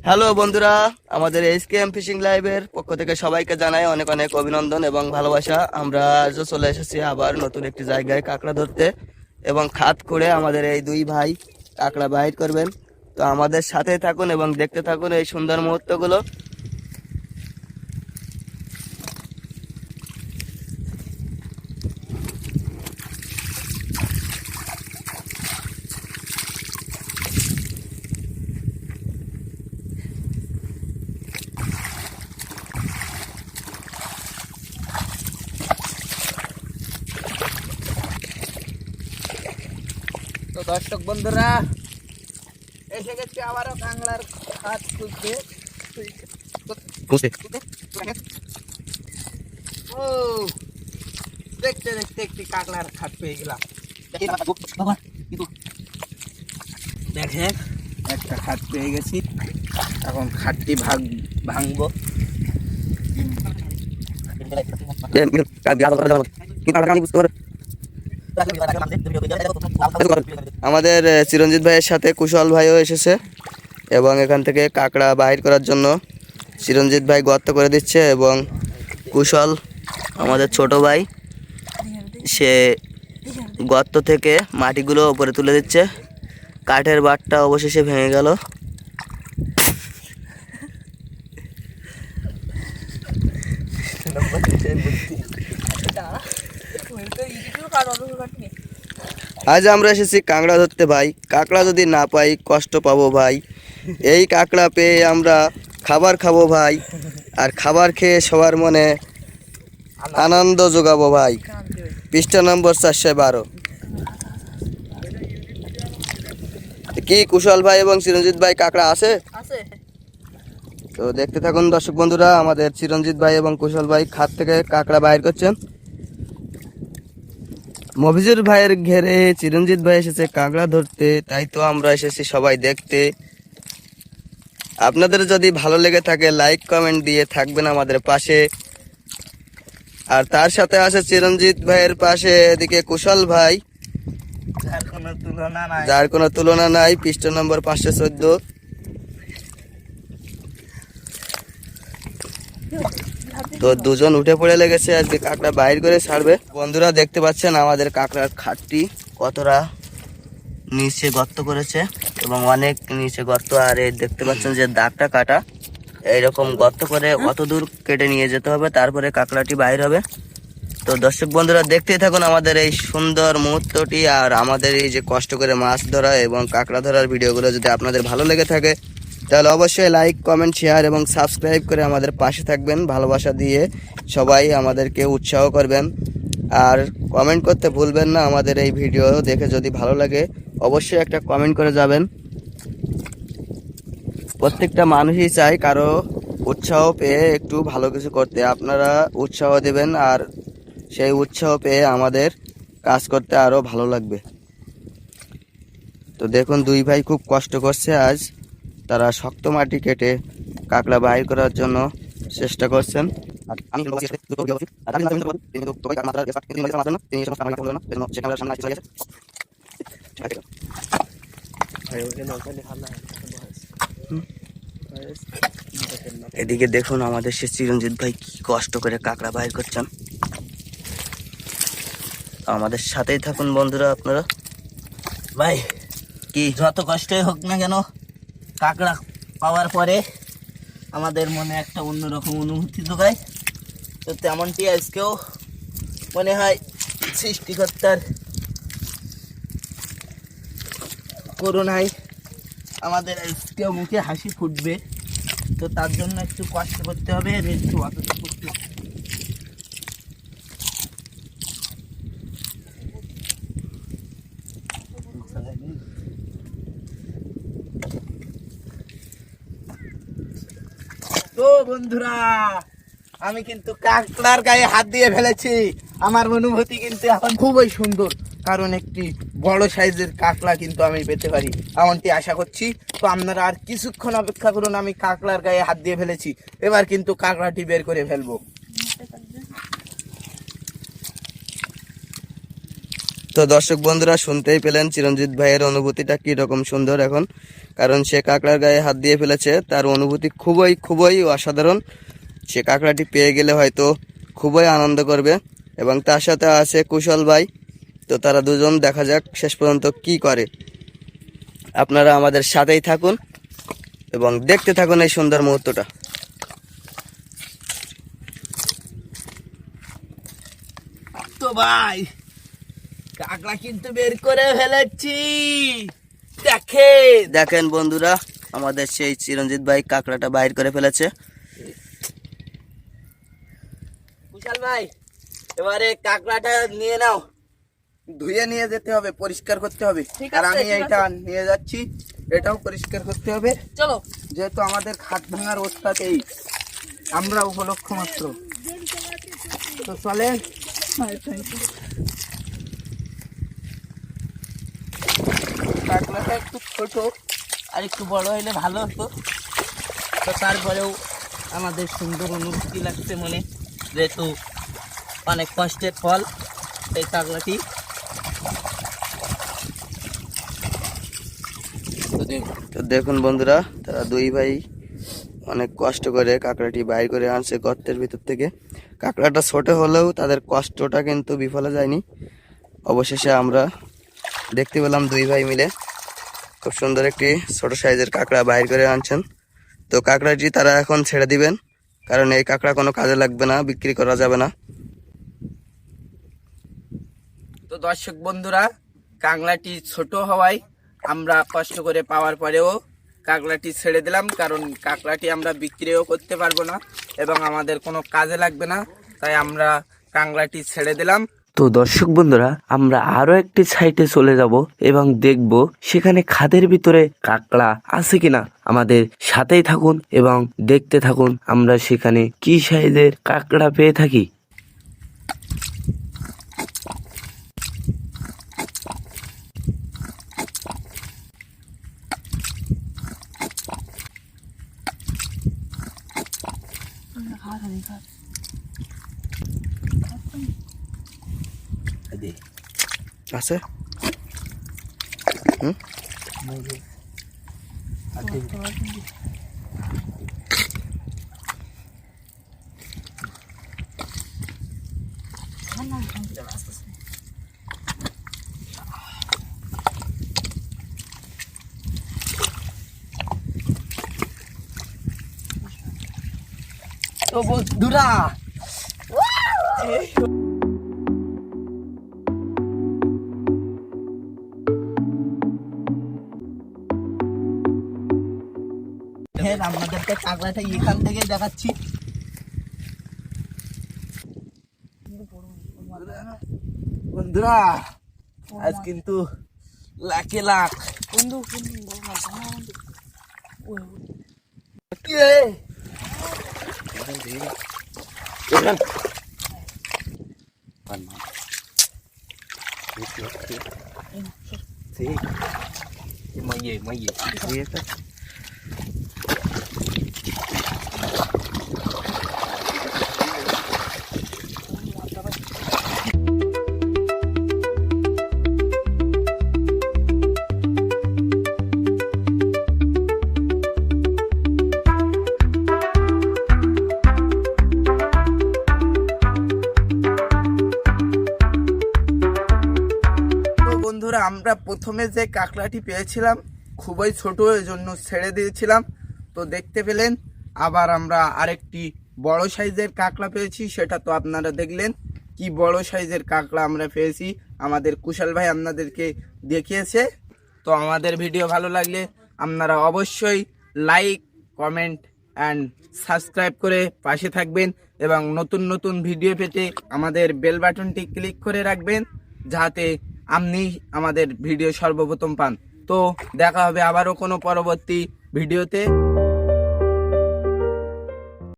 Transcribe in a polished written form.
Hello বন্ধুরা, আমাদের SKM fishing লাইভের পক্ষ থেকে সবাইকে জানাই অনেক অনেক অভিনন্দন এবং ভালোবাসা। আমরা আজও চলে এসেছি আবার নতুন একটি জায়গায় কাঁকড়া ধরতে এবং খাত করে আমাদের এই দুই ভাই কাঁকড়া বাইট করবেন। তো আমাদের সাথে থাকুন এবং দেখতে থাকুন এই সুন্দর মুহূর্তগুলো। তো দর্শক বন্ধুরা এসে গেছে আবারও কাঁকড়ার খাত খুঁজতে। ও দেখতে দেখতে একটি কাঁকড়ার খাত পেয়ে গেলাম। দেখেন একটা খাত পেয়ে গেছি, এখন খাতটি ভাঙবো। আমাদের চিরঞ্জিত ভাইয়ের সাথে কুশল ভাইও এসেছে এবং এখান থেকে কাঁকড়া বাহির করার জন্য চিরঞ্জিত ভাই গর্ত করে দিচ্ছে এবং কুশল আমাদের ছোট ভাই সে গর্ত থেকে মাটিগুলো উপরে তুলে দিচ্ছে। কাঠের বাটটা অবশেষে ভেঙে গেল। আজ আমরা এসেছি কাঁকড়া ধরতে ভাই। কাঁকড়া যদি না পাই কষ্ট পাবো ভাই। এই কাঁকড়া পেয়ে আমরা খাবার খাবো ভাই, আর খাবার খেয়ে সবার মনে আনন্দ যোগাবো ভাই। পৃষ্ঠা নম্বর 412। কি কুশল ভাই এবং চিরঞ্জিত ভাই কাঁকড়া আছে? তো দেখতে থাকুন দর্শক বন্ধুরা, আমাদের চিরঞ্জিত ভাই এবং কুশল ভাই খাত থেকে কাঁকড়া বাইর করছেন। মফিজুর ভাইয়ের ঘেরে চিরঞ্জিত ভাই এসেছে কাঁকড়া ধরতে, তাই তো আমরা এসেছি সবাই দেখতে। আপনাদের যদি ভালো লেগে থাকে লাইক কমেন্ট দিয়ে থাকবেন আমাদের পাশে। আর তার সাথে আছে চিরঞ্জিত ভাইয়ের পাশে এদিকে কুশল ভাই, যার কোনো তুলনা নাই। পৃষ্ঠা নম্বর 514। তো দুজন উঠে পড়ে লেগেছে, আজকে কাঁকড়া বাইর করে ছাড়বে। বন্ধুরা দেখতে পাচ্ছেন আমাদের কাঁকড়ার খাটটি কতটা নিচে গর্ত করেছে এবং অনেক নিচে গর্ত। আর এই দেখতে পাচ্ছেন যে দাগটা কাটা, এইরকম গর্ত করে অত দূর কেটে নিয়ে যেতে হবে, তারপরে কাঁকড়াটি বাইর হবে। তো দর্শক বন্ধুরা দেখতেই থাকুন আমাদের এই সুন্দর মুহূর্তটি আর আমাদের এই যে কষ্ট করে মাছ ধরা এবং কাঁকড়া ধরার ভিডিওগুলো যদি আপনাদের ভালো লেগে থাকে তাহলে অবশ্যই লাইক কমেন্ট শেয়ার এবং সাবস্ক্রাইব করে আমাদের পাশে থাকবেন। ভালোবাসা দিয়ে সবাই আমাদেরকে উৎসাহ করবেন আর কমেন্ট করতে ভুলবেন না। আমাদের এই ভিডিও দেখে যদি ভালো লাগে অবশ্যই একটা কমেন্ট করে যাবেন। প্রত্যেকটা মানুষই চায় কারো উৎসাহ পেয়ে একটু ভালো কিছু করতে। আপনারা উৎসাহ দেবেন আর সেই উৎসাহ পেয়ে আমাদের কাজ করতে আরো ভালো লাগবে। তো দেখুন দুই ভাই খুব কষ্ট করছে আজ, তারা শক্ত মাটি কেটে কাঁকড়া বাইর করার জন্য চেষ্টা করছেন। এদিকে দেখুন আমাদের সে চিরঞ্জিত ভাই কি কষ্ট করে কাঁকড়া বাইর করছেন। আমাদের সাথেই থাকুন বন্ধুরা আপনারা। ভাই কি যত কষ্টই হোক না কেন, কাঁকড়া পাওয়ার পরে আমাদের মনে একটা অন্যরকম অনুভূতি যোগায়। তো তেমনটি আজকেও মনে হয় সৃষ্টিকর্তার করুণায় আমাদের আজকেও মুখে হাসি ফুটবে। তো তার জন্য একটু কষ্ট করতে হবে, একটু অপেক্ষা করতে হবে। তো বন্ধুরা আমি কিন্তু কাঁকড়ার গায়ে হাত দিয়ে ফেলেছি। আমার অনুভূতি কিন্তু এখন খুবই সুন্দর, কারণ একটি বড় সাইজের কাঁকড়া কিন্তু আমি পেতে পারি এমনটি আশা করছি। তো আপনারা আর কিছুক্ষণ অপেক্ষা করুন, আমি কাঁকড়ার গায়ে হাত দিয়ে ফেলেছি, এবার কিন্তু কাঁকড়াটি বের করে ফেলবো। তো দর্শক বন্ধুরা শুনতেই পেলেন চিরঞ্জিত ভাইয়ের অনুভূতিটা কি রকম সুন্দর এখন, কারণ সে কাঁকড়ার গায়ে হাত দিয়ে ফেলেছে। তার অনুভূতি খুবই খুবই অসাধারণ। সে কাঁকড়াটি পেয়ে গেলে হয়তো খুবই আনন্দ করবে। এবং তার সাথে আছে কুশল ভাই। তো তারা দুজন দেখা যাক শেষ পর্যন্ত কি করে। আপনারা আমাদের সাথেই থাকুন এবং দেখতে থাকুন এই সুন্দর মুহূর্তটা। তো ভাই কাকড়া কিন্তু বের করে ফেলেছি, দেখেন। দেখেন বন্ধুরা, আমাদের সেই চিরঞ্জিত ভাই কাঁকড়াটা বাইর করে ফেলেছে। কুশাল ভাই এবারে কাকড়াটা নিয়ে নাও, ধুয়ে নিয়ে যেতে হবে, পরিষ্কার করতে হবে। আর আমি এইটা নিয়ে যাচ্ছি, এটাও পরিষ্কার করতে হবে। চলো, যেহেতু আমাদের খাট ভাঙার ওস্তাদ এই, আমরা উপলক্ষ মাত্র। তো চলেন। কাকড়াটা একটু ছোট, আর একটু বড় হইলে ভালো হতো। তো তারপরেও আমাদের সুন্দর অনুভূতি লাগছে মনে, যেহেতু অনেক কষ্টের ফল এই কাকড়াটি। তো দেখুন বন্ধুরা, তারা দুই ভাই অনেক কষ্ট করে কাঁকড়াটি বাইর করে আনছে গর্তের ভিতর থেকে। কাঁকড়াটা ছোট হলেও তাদের কষ্টটা কিন্তু বিফলে যায়নি। অবশেষে আমরা দেখতে পেলাম দুই ভাই মিলে খুব সুন্দর একটি ছোট সাইজের কাঁকড়া বাইর করে আনছেন। তো কাঁকড়াটি তারা এখন ছেড়ে দিবেন, কারণ এই কাঁকড়া কোনো কাজে লাগবে না, বিক্রি করা যাবে না। তো দর্শক বন্ধুরা, কাঁকড়াটি ছোট হওয়ায় আমরা কষ্ট করে পাওয়ার পরেও কাঁকড়াটি ছেড়ে দিলাম, কারণ কাঁকড়াটি আমরা বিক্রিও করতে পারবো না এবং আমাদের কোনো কাজে লাগবে না, তাই আমরা কাঁকড়াটি ছেড়ে দিলাম। তো দর্শক বন্ধুরা, আমরা আরো একটি সাইটে চলে যাব এবং দেখব সেখানে খাদের ভিতরে কাঁকড়া আছে কিনা। আমাদের সাথেই থাকুন এবং দেখতে থাকুন আমরা সেখানে কি সাইজের কাঁকড়া পেয়ে থাকি। আছে তো বন্ধুরা, আমাদেরকে কাঁকড়াটা এখান থেকে দেখাচ্ছি। বন্ধুরা আজ কিন্তু লাখে লাখ আমরা প্রথমে যে কাঁকড়াটি পেয়েছিলাম খুবই ছোট, এর জন্য ছেড়ে দিয়েছিলাম। তো দেখতে পেলেন আবার আমরা আরেকটি বড় সাইজের কাঁকড়া পেয়েছি, সেটা তো আপনারা দেখলেন কি বড় সাইজের কাঁকড়া আমরা পেয়েছি। আমাদের কুশল ভাই আপনাদেরকে দেখিয়েছে। তো আমাদের ভিডিও ভালো লাগলে আপনারা অবশ্যই লাইক, কমেন্ট অ্যান্ড সাবস্ক্রাইব করে পাশে থাকবেন এবং নতুন নতুন ভিডিও পেতে আমাদের বেল বাটনটি ক্লিক করে রাখবেন, যাতে আপনি আমাদের ভিডিও সর্বপ্রথম পান। তো দেখা হবে আবারও কোনো পরবর্তী ভিডিওতে।